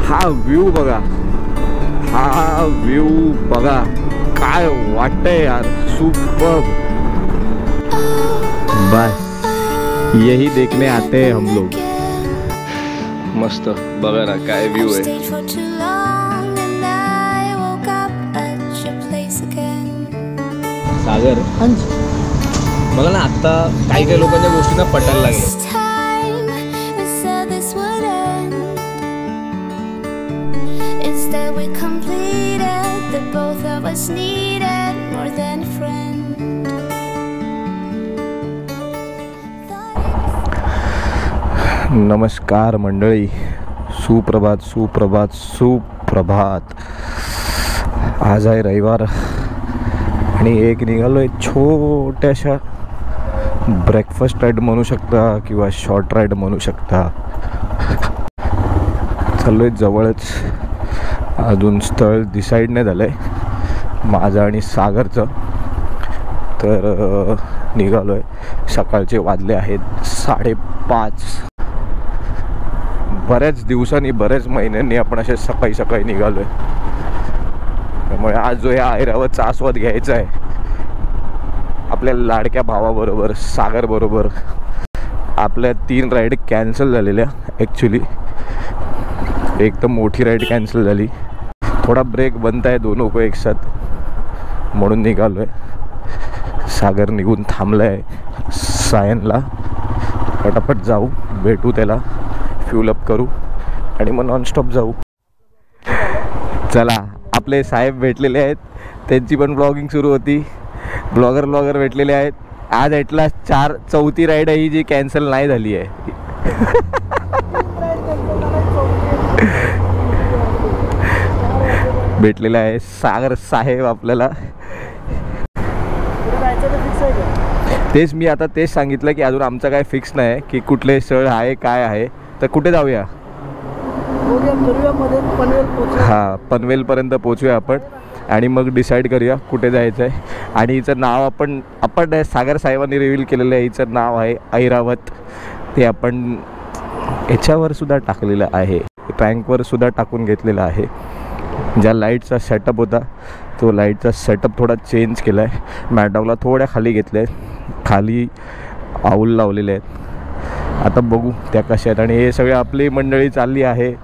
हा व्ह्यू बघा, हा व्ह्यू बघा, काय वाटतंय यार, सुपर। बस यही देखने आते हैं हम लोग। मस्त बघा ना काय व्ह्यू आहे। सागर, मला ना आता काही लोकांच्या गोष्टी ना पटायला लागल्या। नमस्कार मंडळी, सुप्रभात सुप्रभात सुप्रभात। आज आहे रविवार आणि एक निघालोय छोट्याशा ब्रेकफास्ट राईड म्हणू शकता किंवा शॉर्ट राईड म्हणू शकता। चाललोय जवळच, अजून स्थळ डिसाईड नाही झालंय माझं आणि सागरचं, तर निघालोय। सकाळचे वाजले आहेत 5:30। बऱ्याच दिवसांनी बऱ्याच महिन्यांनी आपण असे सकाळी सकाळी निघालोय, त्यामुळे आज जो या ऐरावतचा आस्वाद घ्यायचा आहे आपल्या लाडक्या भावाबरोबर, सागर बरोबर। आपल्या 3 राईड कॅन्सल झालेल्या ॲक्च्युली। एक तर मोठी राईड कॅन्सल झाली, थोडा ब्रेक बनता है दोनों को एक साथ, म्हणून निघालोय। सागर निघून थांबलाय सायनला, पटापट जाऊ, भेटू त्याला, फ्यूल अप करू आणि मग नॉनस्टॉप जाऊ। चला, आपले साहेब भेटलेले आहेत, त्यांची पण ब्लॉगिंग सुरू होती। ब्लॉगर भेटलेले आहेत। आज ॲटला 4वी राईड आहे ही जी कॅन्सल नाही झाली आहे। भेटलेला आहे सागर साहेब आपल्याला। तेच मी आता तेच सांगितलं की अजून आमचं काय फिक्स नाही की कुठले स्थळ आहे काय आहे, तर कुठे जाऊया? हां, पनवेलपर्यंत पोचूया आपण आणि मग डिसाईड करूया कुठे जायचं आहे। आणि हिचं नाव आपण सागर साहेबांनी रिव्हील केलेलं आहे, हिचं नाव आहे ऐरावत। ते आपण याच्यावर सुद्धा टाकलेलं आहे, रँकवर सुद्धा टाकून घेतलेलं आहे। ज्या लाईटचा सेटअप होता तो लाईटचा सेटअप थोडा चेंज केला आहे, मॅडमला थोड्या खाली घेतलं आहे, खाली आऊल लावलेले आहेत। आता बघू त्या कशा आहेत। आणि हे सगळे आपली मंडळी चालली आहे।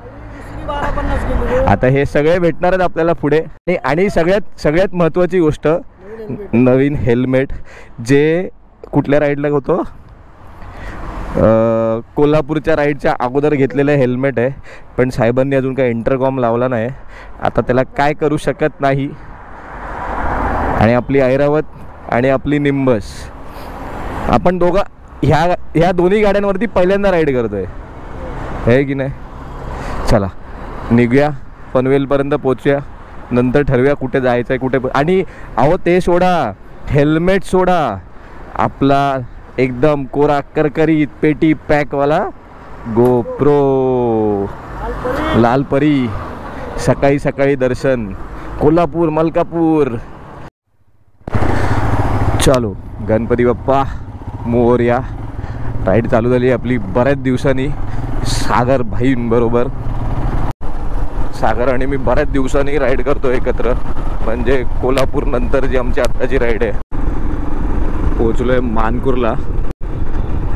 आता हे सगळे भेटणार आहेत आपल्याला पुढे। आणि सगळ्यात महत्त्वाची गोष्ट, नवीन हेल्मेट, जे कुठल्या राईडला होतो, कोल्हापूरच्या राईडच्या अगोदर घेतलेलं हेल्मेट आहे, पण साहेबांनी अजून काही इंटरकॉम लावला नाही। आता त्याला काय करू शकत नाही। आणि आपली ऐरावत आणि आपली निंबस, आपण दोघं ह्या दोन्ही गाड्यांवरती पहिल्यांदा राईड करतोय, आहे की नाही? चला निघूया, पनवेलपर्यंत पोचूया, नंतर ठरवूया कुठे जायचं आहे कुठे। आणि अहो ते सोडा, हेल्मेट सोडा, आपला एकदम कोरा करकरीत पेटी पॅकवाला गोप्रो लाल परी। सकाळी सकाळी दर्शन, कोल्हापूर मलकापूर। चलो, गणपती बाप्पा मोरया। राईड चालू झाली आपली बऱ्याच दिवसांनी सागर भाईंबरोबर। सागर आणि मी बऱ्याच दिवसांनी राईड करतो एकत्र, म्हणजे कोल्हापूर नंतर जी आमची आत्ताची राईड आहे। पोचलोय मानकुरला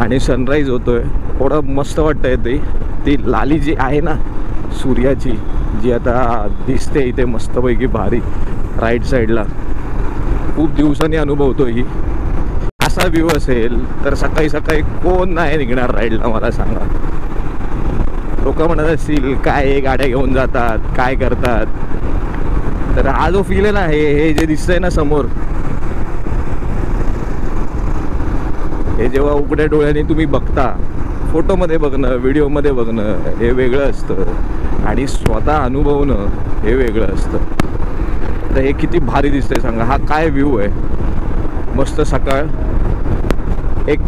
आणि सनराईज होतोय, थोडं मस्त वाटतंय। ती लाली जी आहे ना सूर्याची, जी आता दिसते इथे मस्तपैकी भारी राईट साईडला, खूप दिवसांनी अनुभवतोय ही। असा व्ह्यू असेल तर सकाळी सकाळी कोण नाही निघणार राईडला, मला सांगा। लोक म्हणत असतील काय गाड्या घेऊन जातात, काय करतात, तर हा जो फील आहे ना, हे जे दिसतंय ना समोर, हे जेव्हा उघड्या डोळ्याने तुम्ही बघता, फोटोमध्ये बघणं, व्हिडिओमध्ये बघणं हे वेगळं असतं आणि स्वतः अनुभवणं हे वेगळं असतं। तर हे किती भारी दिसतंय सांगा, हा काय व्ह्यू आहे। मस्त सकाळ, एक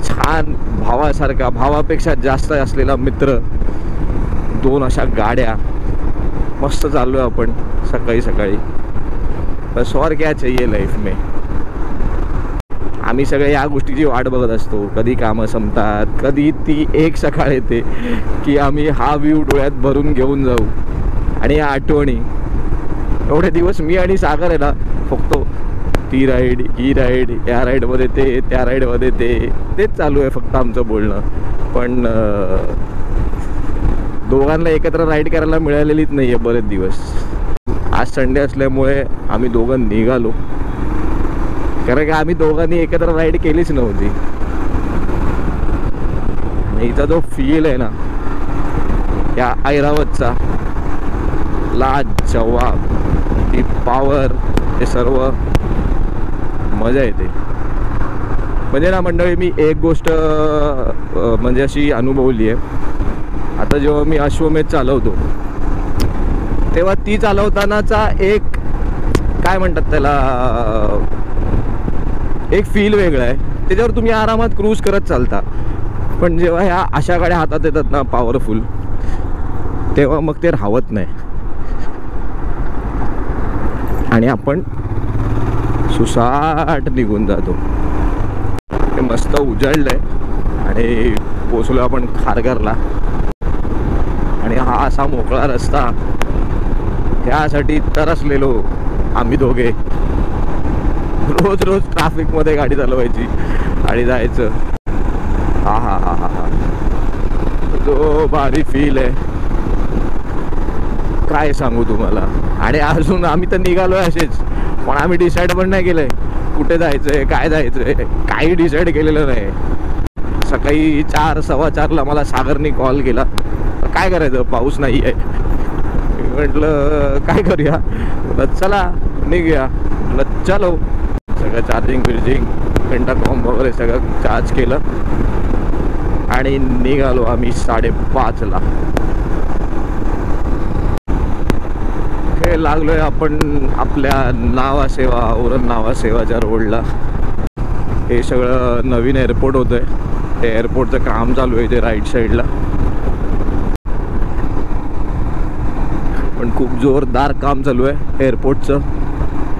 छान भावासारखा, भावापेक्षा जास्त असलेला मित्र, 2 अशा गाड्या, मस्त चाललोय आपण सकाळी सकाळी। बस और क्या चाहिए लाइफ में। आम्ही सगळे या गोष्टीची वाट बघत असतो, कधी कामं संपतात, कधी ती एक सकाळ येते की आम्ही हा व्ह्यू डोळ्यात भरून घेऊन जाऊ. आणि या आठवणी एवढे दिवस मी आणि सागर आहे ना फक्त ती राईड, ही राईड, या राईडमध्ये ते, त्या राईडमध्ये तेच चालू आहे फक्त आमचं बोलणं. पण दोघांना एकत्र राईड करायला मिळालेलीच नाही आहे बरेच दिवस. आज संडे असल्यामुळे आम्ही दोघं निघालो, कारण की आम्ही दोघांनी एकत्र राईड केलीच नव्हती. आणि इथं जो फील आहे ना या ऐरावतचा, लाजवाब, ती पॉवर, ते सर्व मजा येते. म्हणजे ना मंडळी, मी एक गोष्ट म्हणजे अशी अनुभवली आहे. आता जेव्हा मी अश्वमेध चालवतो तेव्हा ती चालवतानाचा एक काय म्हणतात त्याला, एक फील वेगळा आहे. त्याच्यावर तुम्ही आरामात क्रूज करत चालता. पण जेव्हा ह्या अशा गाड्या हातात येतात ना पॉवरफुल, तेव्हा मग ते राहत नाही आणि आपण सुसाट निघून जातो. ते मस्त उजळलंय आणि पोचलो आपण खारघरला. आणि हा असा मोकळा रस्ता, त्यासाठी तरसलेलो आम्ही दोघे. रोज रोज ट्रॅफिकमध्ये गाडी चालवायची आणि जायचं. हा हा हा हा हा, जो भारी फील आहे काय सांगू तुम्हाला. आणि अजून आम्ही तर निघालोय असेच, पण आम्ही डिसाईड पण नाही केलंय कुठे जायचंय, काय जायचंय, काही डिसाईड केलेलं नाही. सकाळी 4, 4:15 मला सागरने कॉल केला, काय करायचं, पाऊस नाही आहे. म्हटलं काय करूया, म्हटलं चला निघूया. म्हटलं चलो. सगळं चार्जिंग इंटरकॉम वगैरे सगळं चार्ज केलं आणि निघालो आम्ही 5:30ला. हे लागलोय आपण आपल्या नावासेवा, उरण नावासेवाच्या रोडला. हे सगळं नवीन एअरपोर्ट होतंय, ते एअरपोर्टचं काम चालू आहे ते राईट साईडला. पण खूप जोरदार काम चालू आहे एअरपोर्टचं.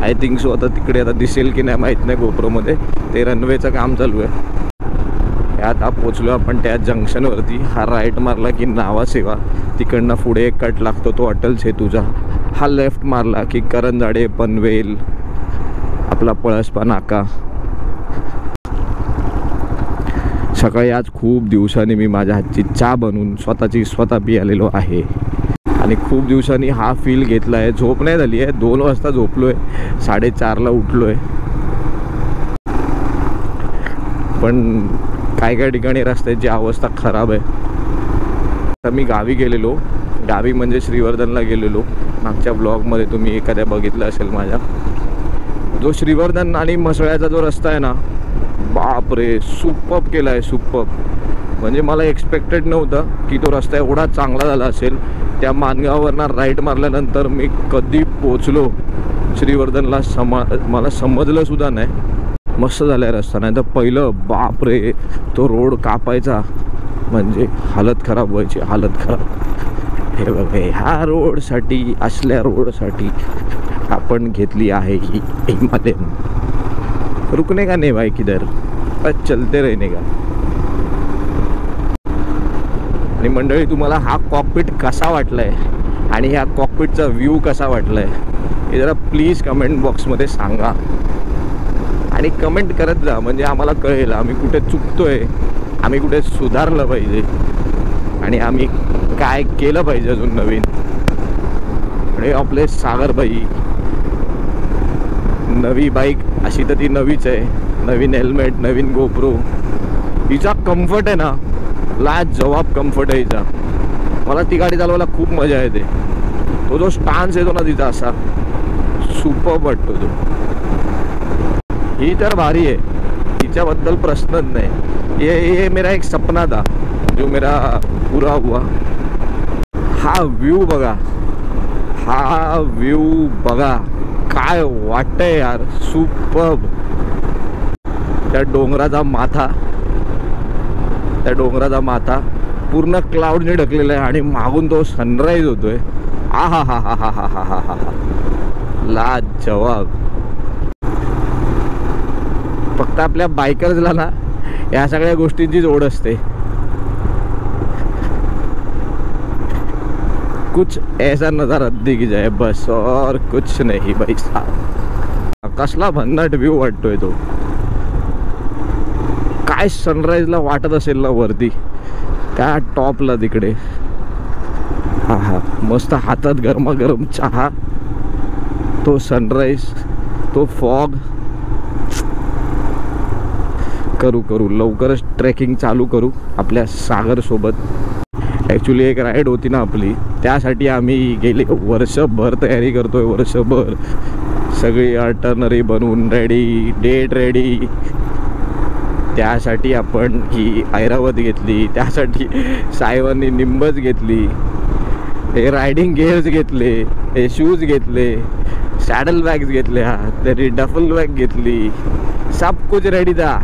आय थिंक सो आता तिकडे आता दिसेल की नाही माहीत नाही गोप्रोमध्ये, ते रनवेचं काम चालू आहे. आता पोचलो आपण त्या जंक्शनवरती. हा राईट मारला की नावासेवा, तिकडनं पुढे एक कट लागतो तो अटल सेतूचा. हा लेफ्ट मारला की करंजाडे, पनवेल, आपला पळसपा नाका. सकाळी आज खूप दिवसांनी मी माझ्या हातची चहा बनवून स्वतः पियालेलो आहे. आणि खूप दिवसांनी हा फील घेतला आहे. झोप नाही झाली आहे, 2 वाजता झोपलो आहे, 4:30ला उठलो आहे. पण काय ठिकाणी रस्त्याची अवस्था खराब आहे. तर मी गावी गेलेलो, गावी म्हणजे श्रीवर्धनला गेलेलो. मागच्या ब्लॉगमध्ये तुम्ही एखाद्या बघितलं असेल माझ्या. जो श्रीवर्धन आणि मसळ्याचा जो रस्ता आहे ना, बापरे सुपर्ब केला आहे, सुपर्ब. म्हणजे मला एक्सपेक्टेड नव्हतं की तो रस्ता एवढा चांगला झाला असेल. त्या मानगाववरनं राईट मारल्यानंतर मी कधी पोचलो श्रीवर्धनला मला समजलं सुद्धा नाही. मस्त झाला आहे रस्ता. नाही तर पहिलं बापरे तो रोड कापायचा म्हणजे हालत खराब व्हायची, हालत खराब. हे बघा, ह्या रोडसाठी, असल्या रोडसाठी आपण घेतली आहे ही हिमालयन. रुकने का नाही भाई, किधर बस चलते रहने का. आणि मंडळी, तुम्हाला हा कॉकपिट कसा वाटलाय आणि ह्या कॉकपिटचा व्ह्यू कसा वाटलाय हे जरा प्लीज कमेंट बॉक्समध्ये सांगा. आणि कमेंट करत जा, म्हणजे आम्हाला कळेल आम्ही कुठे चुकतोय, आम्ही कुठे सुधारलं पाहिजे आणि आम्ही काय केलं पाहिजे अजून नवीन. आणि आपले सागरबाई, नवी बाईक अशी तर ती नवीच आहे, नवीन हेल्मेट, नवीन गोप्रो. हिचा कम्फर्ट आहे ना, लाजवाब कम्फर्ट आहे हिचा. मला ती गाडी चालवायला खूप मजा येते. तो जो स्टान्स येतो ना तिचा, असा सुपर्ब वाटतो तो. ही तर भारी आहे, तिच्याबद्दल प्रश्नच नाही. ये मेरा एक सपना था जो मेरा पूरा हुआ. हा व्ह्यू बघा, हा व्ह्यू बघा, काय वाटतंय यार, सुपर्ब. त्या डोंगराचा माथा पूर्ण क्लाउडने ढकलेला आहे आणि मागून तो सनराईज होतोय. आ हा हा हा हा हा हा हा हा, लाजवाब. फक्त आपल्या बायकर्सला ना या सगळ्या गोष्टींचीच ओढ असते. कुछ ऐसा नजारा दिख जाए बस और कुछ नहीं भाई साहब. कसला भन्नाट व्ह्यू वाटतोय तो. काय सनराईजला वाटत असेल ना वरती त्या टॉपला तिकडे. हा हा, मस्त हातात गरमागरम चहा, तो सनराईज, तो फॉग. करू लवकरच ट्रेकिंग चालू करू आपल्या सागर सोबत. ॲक्च्युली एक राईड होती ना आपली, त्यासाठी आम्ही गेले वर्षभर तयारी करतोय. वर्षभर सगळी अल्टरनरी बनवून रेडी, डेट रेडी. त्यासाठी आपण ही ऐरावत घेतली, त्यासाठी साहेबांनी निंबच घेतली, हे रायडिंग गिअर्स घेतले, हे शूज घेतले, सॅडल बॅग्स घेतल्या, तरी डफल बॅग घेतली. सब कुछ रेडी था,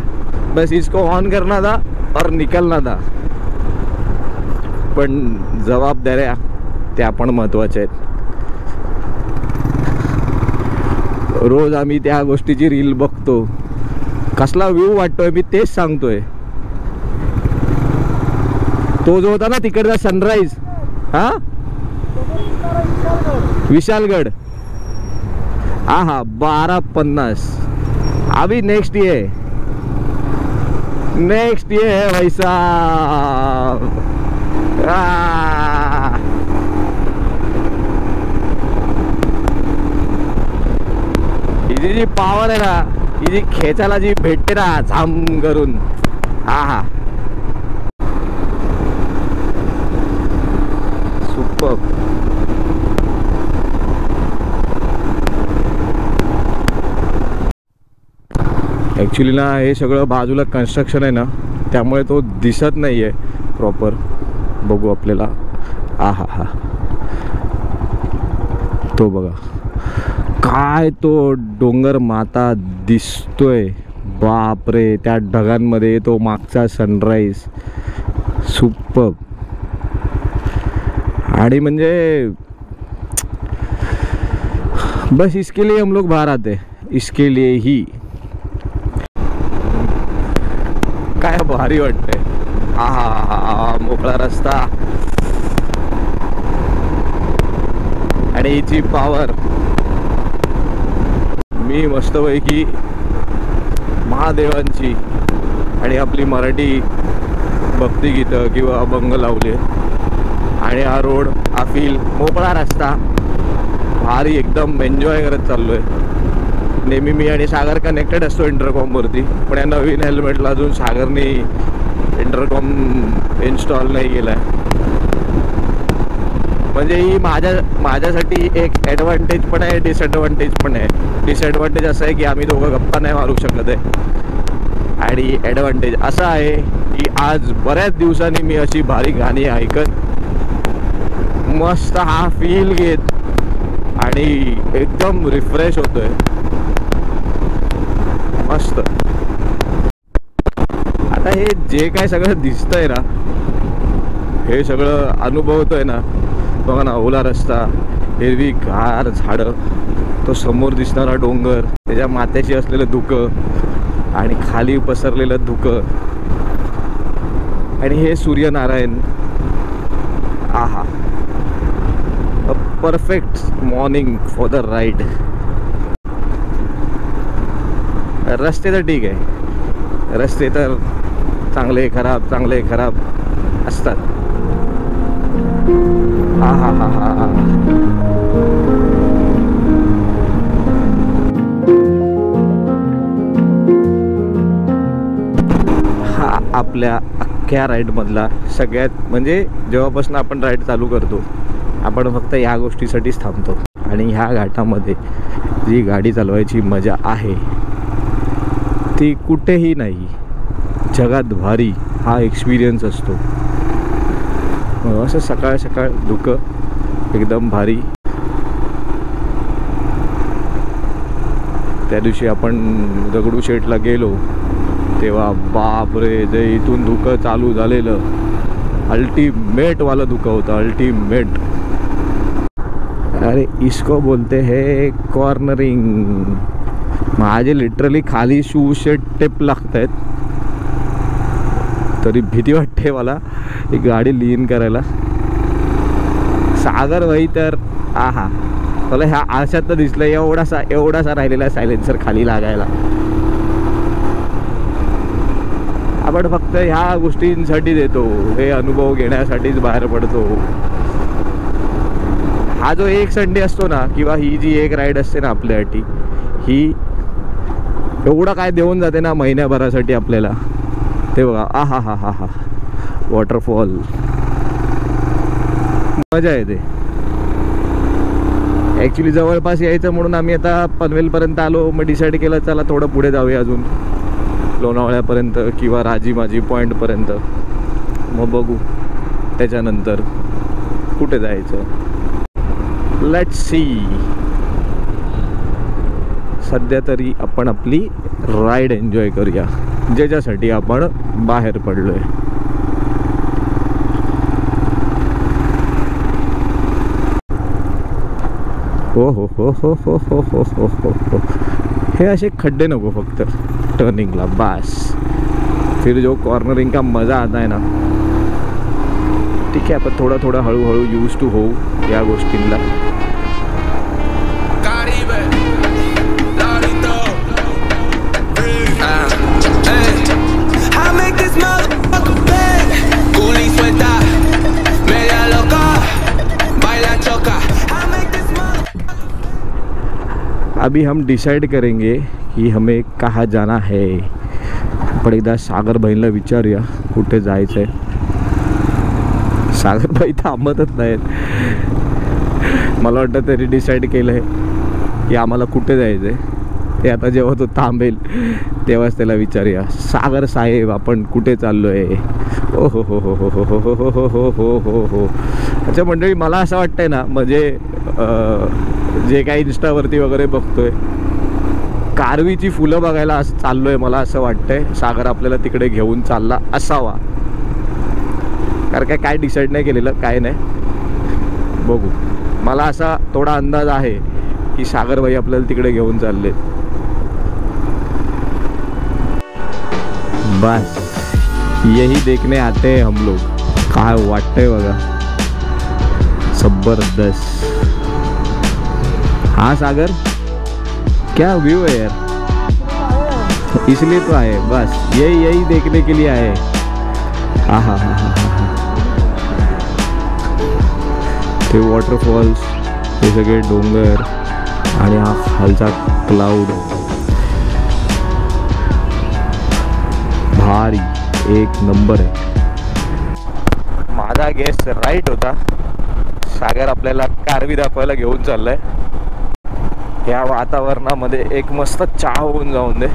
बस इसको ऑन करना था और निकलना था. पण जबाबदाऱ्या त्या पण महत्त्वाच्या आहेत. रोज आम्ही त्या गोष्टीची रील बघतो. कसला व्ह्यू वाटतोय मी तेच सांगतोय. तो जो होता ना तिकडचा सनराईज, हा विशालगड, हा हा 12:50. अभी नेक्स्ट ये है भाई साहब. हिची जी पावर आहे ना, ही जी खेचायला जी भेटते ना झाम करून, हा हा सुपर. ॲक्च्युली ना हे सगळं बाजूला कन्स्ट्रक्शन आहे ना, त्यामुळे तो दिसत नाही आहे प्रॉपर. बघू आपल्याला. हा हा हा, तो बघा काय तो डोंगर माता दिसतोय. बापरे, त्या ढगांमध्ये तो मागचा सनराईज सुपर. आणि म्हणजे बस इसके लिए हम लोग बाहर आते, इसके लिए ही. काय भारी वाटतंय. हा हा हा, मोकळा रस्ता आणि हिची पावर. मी मस्तपैकी महादेवांची आणि आपली मराठी भक्तिगीतं किंवा अभंग लावले आणि हा रोड, हा फील, मोकळा रस्ता, भारी एकदम एन्जॉय करत चाललोय. नेहमी मी आणि सागर कनेक्टेड असतो इंटरकॉमवरती, पण या नवीन हेल्मेटला अजून सागरने इंटरकॉम इन्स्टॉल नाही केला आहे. म्हणजे ही माझ्यासाठी एक ॲडव्हान्टेज पण आहे, डिसएडव्हान्टेज पण आहे. डिसएडव्हान्टेज असं आहे की आम्ही दोघं गप्पा नाही मारू शकत आहे, आणि ॲडव्हान्टेज असा आहे की आज बऱ्याच दिवसांनी मी अशी भारी गाणी ऐकत मस्त हा फील घेत आणि एकदम रिफ्रेश होतोय. मस्त. आता हे जे काय सगळं दिसतंय ना, हे सगळं अनुभवतोय ना. बघा ना, ओला रस्ता, हिरवी गार झाडं, तो समोर दिसणारा डोंगर, त्याच्या माथ्याशी असलेलं धुकं आणि खाली पसरलेलं धुकं, आणि हे सूर्यनारायण. आहा, a perfect morning for the ride. रस्ते तर ठीक आहे, रस्ते तर चांगले खराब असतात. हा हा हा हा, हा आपल्या अख्ख्या राईडमधला सगळ्यात, म्हणजे जेव्हापासून आपण राईड चालू करतो आपण फक्त या गोष्टीसाठीच थांबतो. आणि ह्या घाटामध्ये जी गाडी चालवायची मजा आहे ती कुठेही नाही. जगात भारी हा एक्सपिरियन्स असतो. असं सकाळ सकाळ धुकं एकदम भारी. त्या दिवशी आपण दगडूशेठला गेलो तेव्हा बापरे, जे इथून धुकं चालू झालेलं, अल्टिमेटवालं धुकं होतं, अल्टिमेट. अरे इसको बोलते हैं कॉर्नरिंग. माझे लिटरली खाली शूजचे टेप लागत आहेत, तरी भीती वाटते मला ही गाडी लीन करायला. सागर भाई तर आहा, मला ह्या आरशात दिसलं एवढासा राहिलेला सायलेन्सर खाली लागायला. आपण फक्त ह्या गोष्टींसाठी देतो, हे अनुभव घेण्यासाठीच बाहेर पडतो. हा जो एक संडे असतो ना, किंवा ही जी एक राईड असते ना आपल्यासाठी, ही एवढं काय देऊन जाते ना महिन्याभरासाठी आपल्याला. ते बघा, आहा हा हा हा, वॉटरफॉल, मजा येते. ॲक्च्युली जवळपास यायचं म्हणून आम्ही आता पनवेलपर्यंत आलो. मग डिसाईड केलं चला थोडं पुढे जाऊया अजून, लोणावळ्यापर्यंत किंवा राजीमाजी पॉईंटपर्यंत. मग बघू त्याच्यानंतर कुठे जायचं, लेट्स सी. सध्या तरी आपण आपली राईड एन्जॉय करूया, ज्याच्यासाठी आपण बाहेर पडलोय. हो हो हो हो हो हो हो हो हो हो. हे असे खड्डे नको फक्त टर्निंगला, बस. फिर जो कॉर्नरिंग का मजा आता है ना, ठीक आहे. आपण थोडं थोडं हळूहळू यूज टू होऊ या गोष्टींना. अभी हम डिसाइड करेंगे की हमें कहाँ जाना है. आपण एकदा सागर भाईला विचारूया कुठे जायचं आहे. सागर भाई थांबतच नाहीत. मला वाटतं तरी डिसाईड केलं आहे की आम्हाला कुठे जायचं आहे. ते आता जेव्हा तो थांबेल तेव्हाच त्याला विचारूया, सागर साहेब आपण कुठे चाललो आहे. ओ हो हो हो हो हो हो हो हो हो हो हो हो. अच्छा मंडळी, मला असं वाटतंय ना, म्हणजे जे काही इंस्टावरती वगैरे बघतोय, कारवीची फुलं बघायला चाललोय. मला असं वाटतंय सागर आपल्याला तिकडे घेऊन चालला असावा. कारण काय डिसाईड नाही केलेलं, काय नाही, बघू. मला असा थोडा अंदाज आहे की सागर भाई आपल्याला तिकडे घेऊन चालले. बस यही देखने आते हैं हम लोग. काय वाटतंय बघा, जबरदस्त. हाँ सागर, क्या व्यू है यार, इसलिए तो आए, बस यही देखने के लिए आए. हाँ हाँ हाँ हाँ हाँ. ते वॉटरफॉल्स, हे सगळे डोंगर आणि हा खालचा क्लाउड, भारी एक नंबर आहे. माझा गेस राईट होता. सागर आपल्याला कारवी दाखवायला घेऊन चाललाय. या वातावरणामध्ये एक मस्त चहा होऊन जाऊन दे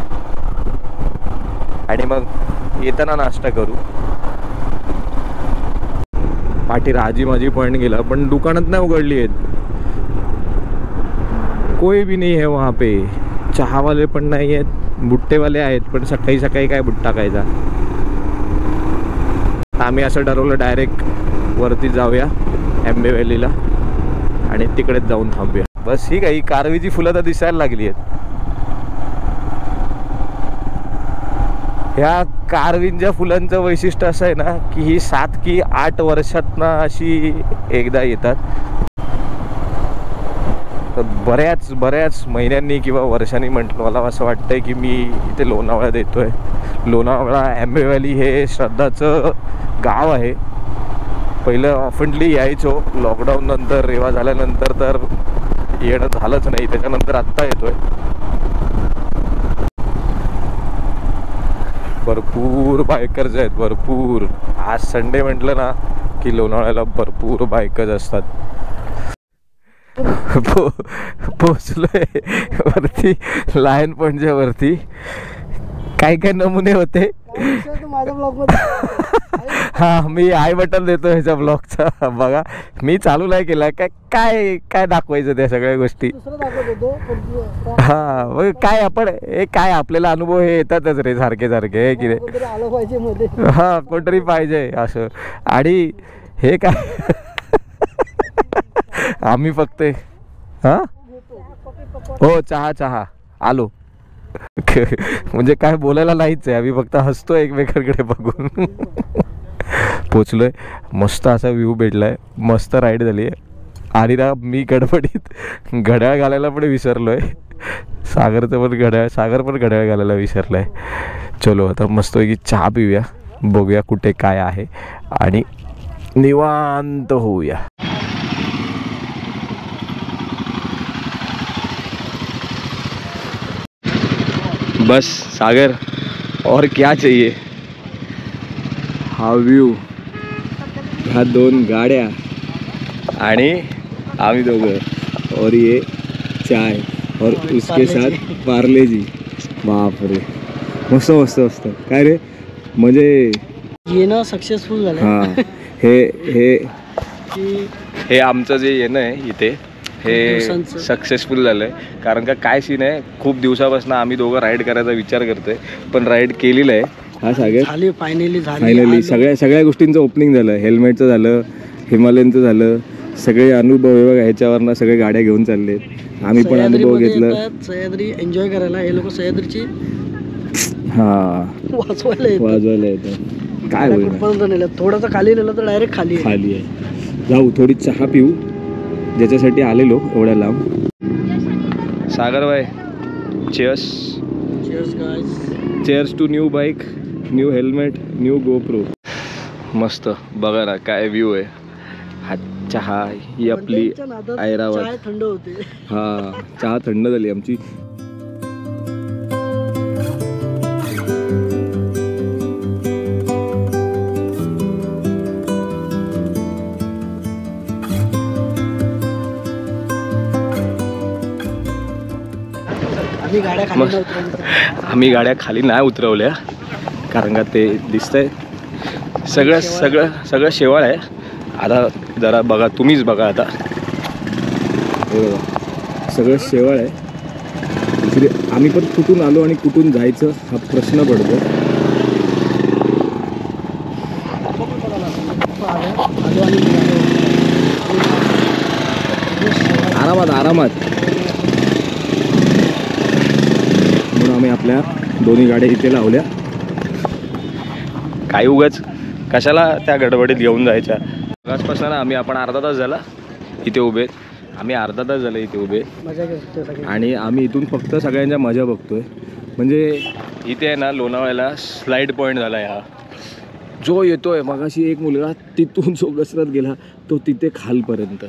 आणि मग येताना नाश्ता करू. पाठी राजीमाजी पॉइंट गेला पण दुकानात नाही उघडली आहेत. कोई भी नहीं है वहाँ पे. चहावाले पण नाही आहेत, बुट्टेवाले आहेत पण सकाळी सकाळी काय बुट्टा टाकायचा. आम्ही असं ठरवलं डायरेक्ट वरती जाऊया एम्बे व्हॅलीला आणि तिकडेच जाऊन थांबूया. बस ही काही कारवीची फुलं तर दिसायला लागली आहेत. ह्या कारवींच्या फुलांचं वैशिष्ट्य असं आहे ना की ही 7 की 8 वर्षातनं अशी एकदा येतात. तर बऱ्याच महिन्यांनी किंवा वर्षांनी म्हटलं, मला असं वाटतंय की मी इथे लोणावळ्यात येतोय. लोणावळा एम्बे व्हॅली हे श्रद्धाचं गाव आहे. पहिलं ऑफेंटली यायचो, लॉकडाऊन नंतर, रेवा झाल्यानंतर तर येणं झालंच नाही. त्याच्यानंतर आत्ता येतोय. भरपूर बायकर्स आहेत, भरपूर. आज संडे म्हटलं ना की लोणावळ्याला भरपूर बायकर्स असतात. पोचलोय वरती, लायन पॉइंटच्या वरती. काय काय नमुने होते हा, मी आय बटन देतो ह्याच्या ब्लॉगचा. बघा मी चालू नाही केला. काय काय दाखवायचं त्या सगळ्या गोष्टी. हा मग काय आपण काय आपल्याला अनुभव हे येतातच रे सारखे सारखे की रे. हा कोणतरी पाहिजे असं. आणि हे काय आम्ही फक्त हा हो चहा आलो. म्हणजे काय बोलायला नाहीच आहे, आम्ही फक्त हसतो एकमेकांकडे बघून. पोचलोय, मस्त असा व्ह्यू भेटलाय, मस्त राईड झाली आहे. आणि ना मी गडबडीत घड्याळ घालायला पण विसरलोय. सागर पण घड्याळ घालायला विसरलाय. चलो आता मस्तपैकी चहा पिऊया, बघूया कुठे काय आहे आणि निवांत होऊया. बस सागर, और क्या चाहिए. हा व्यू, ह्या 2 गाड्या आणि आम्ही दोघं, और ये चाय और उसके साथ पार्ले जी. बाप रे, मस्त मस्त मस्त. काय रे म्हणजे येणं सक्सेसफुल झालं. हां, हे आमचं जे येणं आहे इथे हे सक्सेसफुल झालं आहे. कारण का काय सीन आहे, खूप दिवसापासून आम्ही दोघं राईड करायचा विचार करतोय, पण राईड केलेलं आहे. हा सागर फायनली सगळ्या गोष्टींचं ओपनिंग झालं. हेल्मेटचं झालं, हिमालयनचं झालं, सगळे अनुभव हे बघा, ह्याच्यावरनं सगळे गाड्या घेऊन चालले. आम्ही पण अनुभव घेतलं. सह्याद्री एन्जॉय करायला हे लोक सह्याद्रीची वाजवायला येतं. काय होईल, थोडंसं खाली नेलं तर डायरेक्ट खाली आहे. जाऊ थोडी चहा पिऊ, ज्याच्यासाठी आलेलो एवढ्या लांब. सागर भाई, cheers. Cheers to new bike, new helmet, new GoPro. मस्त बघा ना काय व्ह्यू आहे. हा चहा, ही आपली ऐरावत थंड होते. हा, चहा थंड झाली आमची. आम्ही गाड्या खाली नाही उतरवल्या, कारण का ते दिसतंय सगळं शेवाळ आहे. आता जरा बघा, तुम्हीच बघा आता, हे बघा सगळं शेवाळ आहे. इकडे आम्ही पण कुठून आलो आणि कुठून जायचं हा प्रश्न पडतो. आरामात म्हणून आम्ही आपल्या दोन्ही गाड्या इथे लावल्या. काही उगाच कशाला त्या गडबडीत घेऊन जायच्या. आजपासून आपण अर्धा तास झाला इथे उभे. आम्ही अर्धा तास झालं इथे उभे आणि आम्ही इथून फक्त सगळ्यांच्या मजा बघतोय. म्हणजे इथे आहे ना लोणावळ्याला स्लाईड पॉईंट झाला आहे हा, जो येतोय. मगाशी एक मुलगा तिथून जो घसरत गेला तो तिथे खालपर्यंत.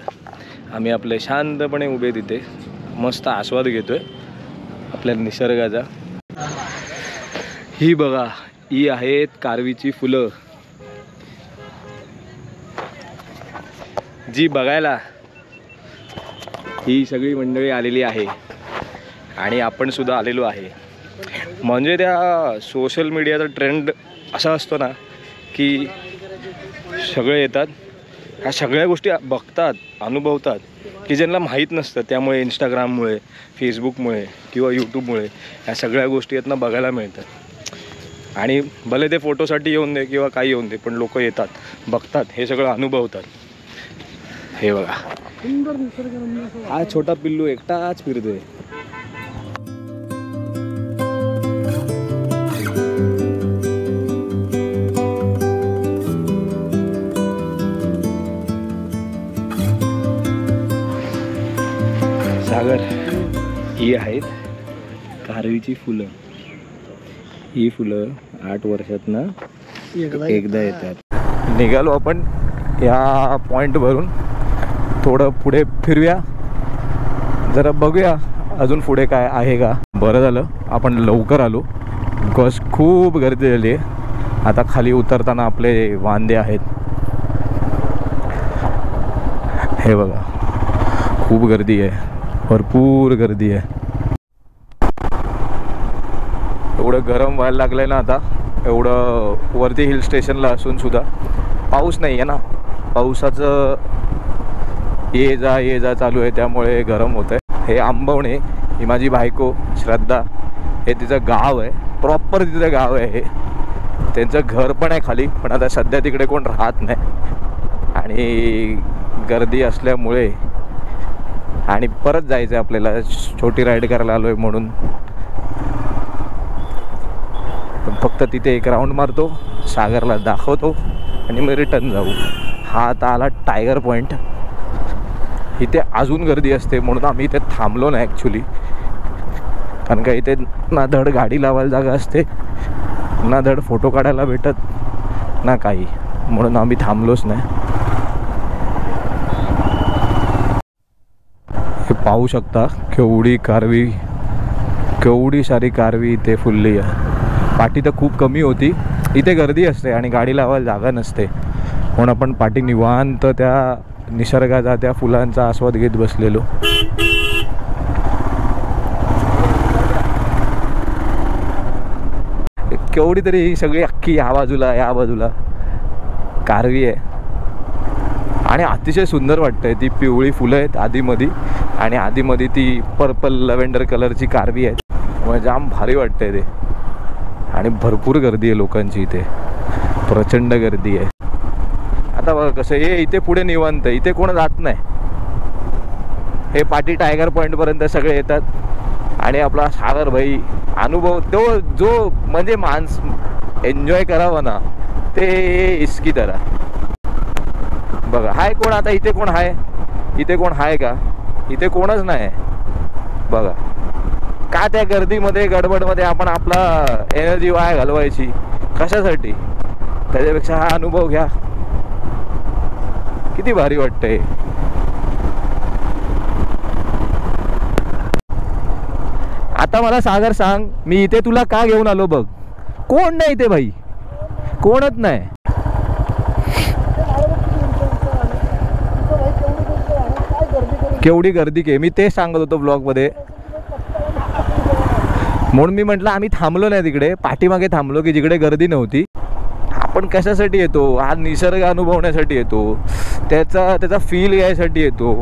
आम्ही आपले शांतपणे उभे तिथे मस्त आस्वाद घेतोय आपल्या निसर्गाचा. ही बघा, ही आहेत कारवीची फुलं, जी बघायला ही सगळी मंडळी आलेली आहे आणि आपण सुद्धा आलेलो आहे. म्हणजे त्या सोशल मीडियाचा ट्रेंड असा असतो ना की सगळे येतात, ह्या सगळ्या गोष्टी बघतात, अनुभवतात की ज्यांना माहीत नसतं. त्यामुळे इंस्टाग्राममुळे, फेसबुकमुळे किंवा यूट्यूबमुळे ह्या सगळ्या गोष्टी यांना बघायला मिळतात. आणि भले ते फोटोसाठी येऊन दे किंवा काही येऊन दे, पण लोक येतात, बघतात, हे सगळं अनुभवतात. हे बघा, हा छोटा पिल्लू एकटाच फिरतोय. सागर, ही आहेत कारवीची फुलं. ही फुलं 8 वर्षातनं एकदा येतात. निघालो आपण या पॉईंटवरून, थोडं पुढे फिरूया, जरा बघूया अजून पुढे काय आहे का. बरं झालं आपण लवकर आलो, बिकॉज खूप गर्दी झाली आहे. आता खाली उतरताना आपले वांदे आहेत. हे बघा, खूप गर्दी आहे, भरपूर गर्दी आहे. एवढं गरम व्हायला लागलं आहे ना आता. एवढं वरती हिल स्टेशनला असून सुद्धा पाऊस नाही आहे ना. पावसाचं ये जा चालू आहे, त्यामुळे गरम होतं आहे. हे आंबवणे, ही माझी बायको श्रद्धा, हे तिचं गाव आहे, प्रॉपर तिचं गाव आहे. हे त्यांचं घर पण आहे खाली, पण आता सध्या तिकडे कोण राहत नाही आणि गर्दी असल्यामुळे. आणि परत जायचं आहे आपल्याला, छोटी राईड करायला आलो आहे म्हणून. पण फक्त तिथे एक राऊंड मारतो, सागरला दाखवतो आणि मग रिटर्न जाऊ. हा आता आला टायगर पॉईंट. इथे अजून गर्दी असते म्हणून आम्ही इथे थांबलो नाही ॲक्च्युली, कारण का इथे ना धड गाडी लावायला जागा असते, ना धड फोटो काढायला भेटत, ना काही, म्हणून आम्ही थांबलोच नाही. हे पाहू शकता केवढी कारवी, केवढी सारी कारवी इथे फुलली आहे. पाटी तर खूप कमी होती, इथे गर्दी असते आणि गाडी लावायला जागा नसते, म्हणून आपण पाटी निवांत त्या निसर्गाचा, त्या फुलांचा आस्वाद घेत बसलेलो. केवढी तरी ही सगळी अख्खी या बाजूला कारवी आहे आणि अतिशय सुंदर वाटतंय. ती पिवळी फुलं आहेत आधीमध्ये आणि आधीमध्ये ती पर्पल लव्हेंडर कलरची कारवी आहेत, मग जाम भारी वाटतंय ते. आणि भरपूर गर्दी आहे लोकांची इथे, प्रचंड गर्दी आहे. आता बघा कसं हे इथे पुढे निवांत, इथे कोण जात नाही. हे पाटी टायगर पॉईंटपर्यंत सगळे येतात आणि आपला सागर भाई अनुभव तो जो म्हणजे माणस एन्जॉय करावं ना ते इसकी तरह. बघा हाय कोण आता इथे, कोण आहे इथे, कोण आहे का इथे? कोणच नाही. बघा का त्या गर्दीमध्ये गडबडमध्ये आपण आपला एनर्जी वाया घालवायची कशासाठी? त्याच्यापेक्षा हा अनुभव घ्या, किती भारी वाटतंय. आता मला सागर सांग, मी इथे तुला का घेऊन आलो बघ. कोण नाही इथे भाई, कोणच नाही. केवढी गर्दी के, मी तेच सांगत होतो ब्लॉगमध्ये. म्हणून मी म्हटलं आम्ही थांबलो नाही तिकडे, पाठीमागे थांबलो की जिकडे गर्दी नव्हती. आपण कशासाठी येतो? हा निसर्ग अनुभवण्यासाठी येतो, त्याचा फील घ्यायसाठी येतो.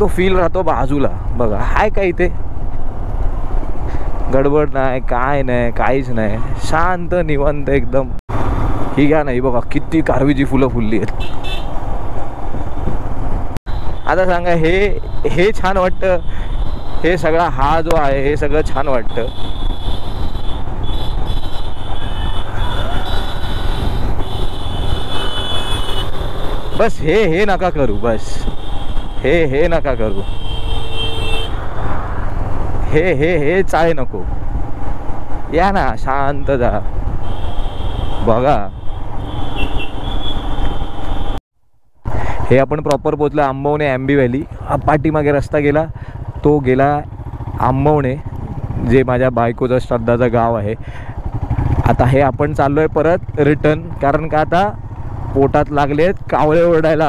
तो फील राहतो बाजूला. बघा हाय काय इथे गडबड नाही, काय नाही, काहीच नाही, शांत निवांत एकदम. ही घ्या नाही बघा किती कारवीची फुलं फुलली आहेत. आता सांगा हे छान वाटतं, हे सगळा हा जो आहे हे सगळं छान वाटतं. बस हे नका करू, बस हे नका करू, हे चाळे नको. या ना शांत जा. बघा हे आपण प्रॉपर पोचलो आंबवणे आंबी व्हॅली. पाठीमागे रस्ता गेला तो गेला आंबवणे, जे माझ्या बायकोचं श्रद्धाचं गाव आहे. आता हे आपण चाललो आहे परत रिटर्न, कारण का आता पोटात लागलेत कावळे ओरडायला.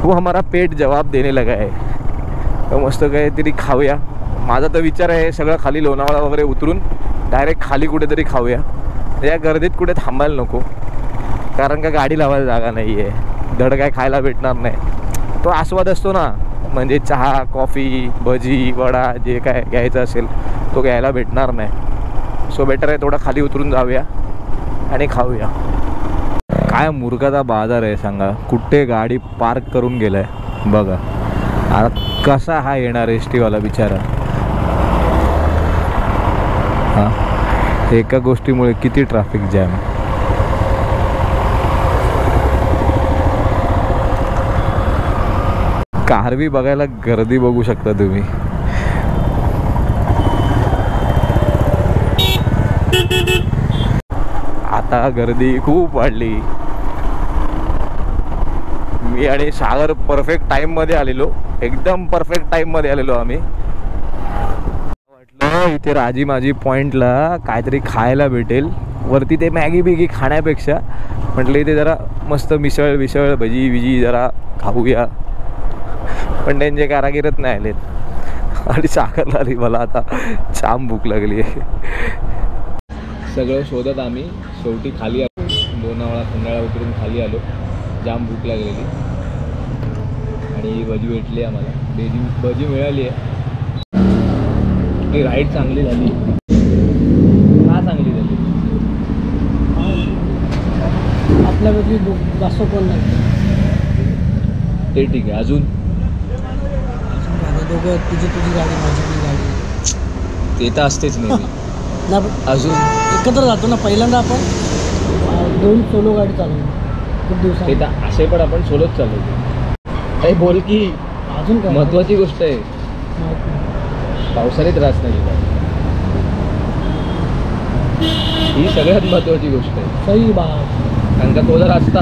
वो हमारा पेट जवाब देने लगा है. तर मस्त काहीतरी खाऊया. माझा तर विचार आहे सगळं खाली लोणावळा वगैरे उतरून डायरेक्ट खाली कुठेतरी खाऊया, या गर्दीत कुठे थांबायला नको, कारण का गाडी लावायला जागा नाही आहे. धड काय खायला भेटणार नाही. तो आस्वाद असतो ना, म्हणजे चहा, कॉफी, भजी, वडा जे काय घ्यायचं असेल तो घ्यायला भेटणार नाही. सो बेटर आहे थोडा खाली उतरून जाऊया आणि खाऊया. काय मूर्खाचा बाजार आहे सांगा, कुठे गाडी पार्क करून गेलाय बघा. आता कसा हा येणार एस टीवाला बिचारा. हां एका गोष्टीमुळे किती ट्रॅफिक जॅम. कारवी बघायला गर्दी बघू शकता तुम्ही. आता गर्दी खूप वाढली. मी आणि सागर परफेक्ट टाईममध्ये आलेलो, एकदम परफेक्ट टाईममध्ये आलेलो आम्ही. वाटलं इथे राजी माझी पॉईंटला काहीतरी खायला भेटेल. वरती ते मॅगी बिगी खाण्यापेक्षा म्हटलं इथे जरा मस्त मिसळ विसळ भजी बिजी जरा खाऊया, पण त्यांचे कारागीरच नाही आलेत आणि साखरला आली. मला आता जाम भूक लागली आहे. सगळं शोधत आम्ही शेवटी खाली आलो. लोणावळा खंडाळा उतरून खाली आलो, जाम भूक लागलेली आणि भजी भेटली आम्हाला. भजी मिळाली आहे. ही राईड चांगली झाली. का चांगली झाली? आपल्यापैकी जास्त कोण नाही ते ठीक आहे. अजून दोघं तुझी गाडी माझी गाडी ते तर असतेच नेहमी. ना अजून एकत्र जातो ना. पहिल्यांदा आपण 2 सोलो गाडी चालवली खूप ते दिवसांनी. तर असे पण आपण सोलोच चालवतो. काही बोल की अजून काय महत्वाची गोष्ट आहे. माहित नाही. पावसाने त्रास नाही दिला, ही सगळ्यात महत्वाची गोष्ट आहे. सही बात. कारण का तो जर असता,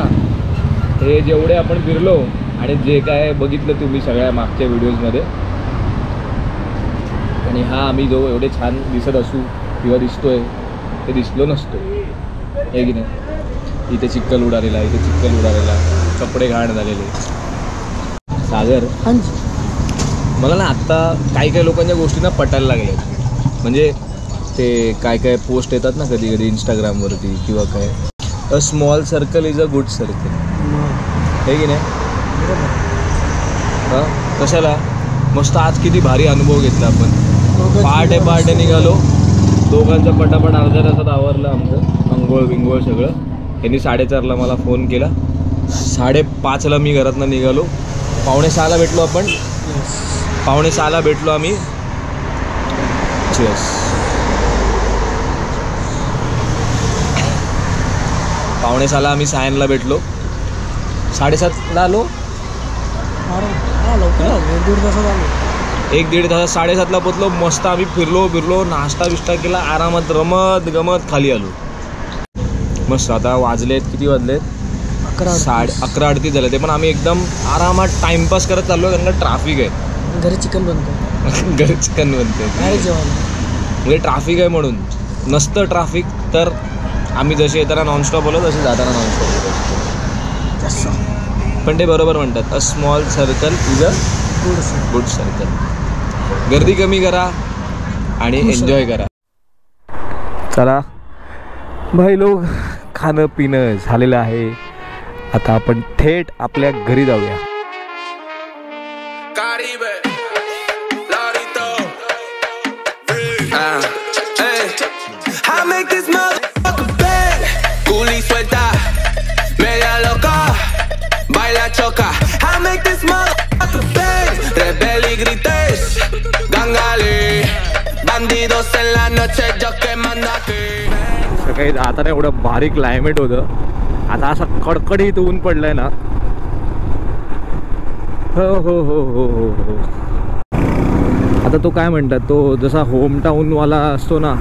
हे जेवढे आपण फिरलो आणि जे काय बघितलं तुम्ही सगळ्या मागच्या व्हिडिओजमध्ये, आणि हा आम्ही जो एवढे छान दिसत असू किंवा दिसतोय ते दिसलो नसतो, हे की नाही. इथे चिखल उडालेला, इथे चिखल उडालेला, कपडे घाण झालेले. सागर, मला ना आत्ता काही काही लोकांच्या गोष्टींना पटायला लागल्या. म्हणजे ते काय काय पोस्ट येतात ना कधी कधी इंस्टाग्रामवरती किंवा काय, a small circle is a good circle, हे की नाही. हां, कशाला मस्त आज किती भारी अनुभव घेतला आपण. पहाटे पहाटे निघालो, दोघांचं पटापट अर्ध्या तासात आवरलं आमचं अंघोळ बिंगोळ सगळं. यांनी 4:30ला मला फोन केला, 5:30ला मी घरातनं निघालो. 5:45ला भेटलो आपण, 5:45ला भेटलो आम्ही. चेस 5:45ला आम्ही सायनला भेटलो, 7:30ला आलो. एक दीड तासात 7:30ला पोचलो. मस्त आम्ही फिरलो नाश्ता बिष्टा केला, आरामात रमत गमत खाली आलो. मस्त. आता वाजलेत किती वाजलेत, 11:38 झाले. ते पण आम्ही एकदम आरामात टाइमपास करत चाललो, कारण का ट्रॅफिक आहे. घरी चिकन बनतं. घरी चिकन बनते म्हणजे ट्रॅफिक आहे म्हणून. नसतं ट्रॅफिक तर आम्ही जसे येताना नॉनस्टॉप आलो तसे जाताना नॉनस्टॉप होतो. पण ते बरोबर म्हणतात, a small circle is a good circle. गर्दी कमी करा आणि एन्जॉय करा. चला भाई लोक, खाणं पिणं झालेलं आहे. आता आपण थेट आपल्या घरी जाऊया. Choca, I make this motherfucker bang. Rebel y grites, gangale, bandidos en la noche, yo que manda aquí. सकाळी आता ना एवढं भारी क्लायमेट होतं, आता असं कडकडीत ऊन पडलंय ना. हो हो हो हो हो हो. आता तो काय म्हणतात, तो जसा होमटाऊनवाला असतो ना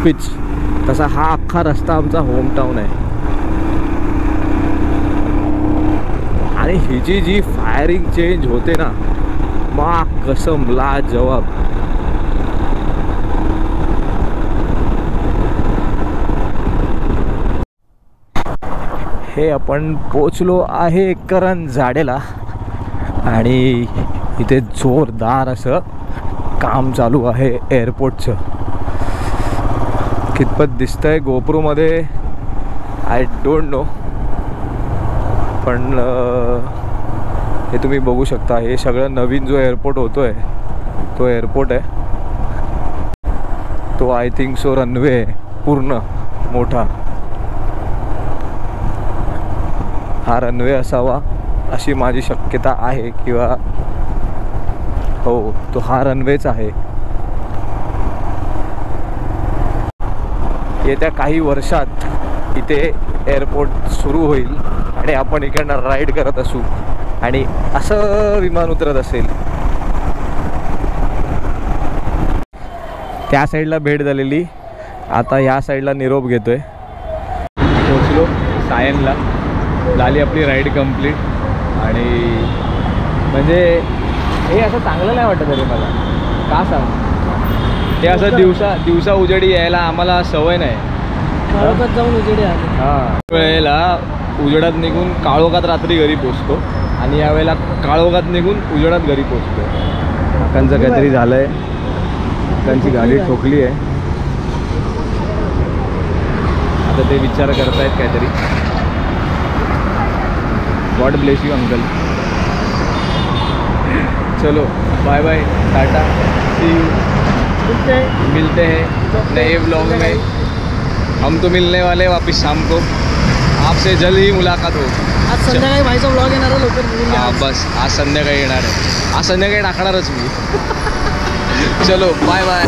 पिच, तसा हा अख्खा रस्ता आमचा होमटाऊन आहे. आणि हिची जी फायरिंग चेंज होते ना, मा कसम ला जवाब. हे आपण पोचलो आहे करंजाडेला, आणि इथे जोरदार असं काम चालू आहे एअरपोर्टचं. कितपत दिसतंय गोप्रोमध्ये आय डोंट नो, पण हे तुम्ही बघू शकता. हे सगळं नवीन जो एअरपोर्ट होतोय तो एअरपोर्ट आहे. तो आय थिंक सो रनवे आहे पूर्ण मोठा. हा रनवे असावा अशी माझी शक्यता आहे, किंवा हो तो हा रनवेच आहे. येत्या काही वर्षात इथे एअरपोर्ट सुरू होईल आणि आपण इकडनं राईड करत असू आणि असं विमान उतरत असेल. त्या साईडला भेट झालेली, आता या साईडला निरोप घेतोय. पोचलो सायनला, झाली आपली राईड कंप्लीट. आणि म्हणजे हे असं चांगलं नाही वाटत अरे मला, का सांग. ते असं दिवसा उजेडी यायला आम्हाला सवय नाही. काळोखात जाऊन उजेडी आली. हां, वेळेला उजेडात निघून काळोखात रात्री घरी पोचतो, आणि यावेळेला काळोखात निघून उजेडात घरी पोचतो. काकांचं काहीतरी झालंय, काकांची गाडी ठोकली आहे. आता ते विचार करतायत काहीतरी. God bless you uncle. चलो बाय बाय, टाटा, सी यू. मिलते हैं नए व्लॉग में. हम तो मिलने वाले वापस शाम को, आपसे जल्द ही मुलाकात हो. आज संध्याकाळी भाईचा व्लॉग येणार आहे लवकर. हां बस, आज संध्याकाळी येणार आहे. आज संध्याकाळी टाकणारच मी. चलो बाय बाय.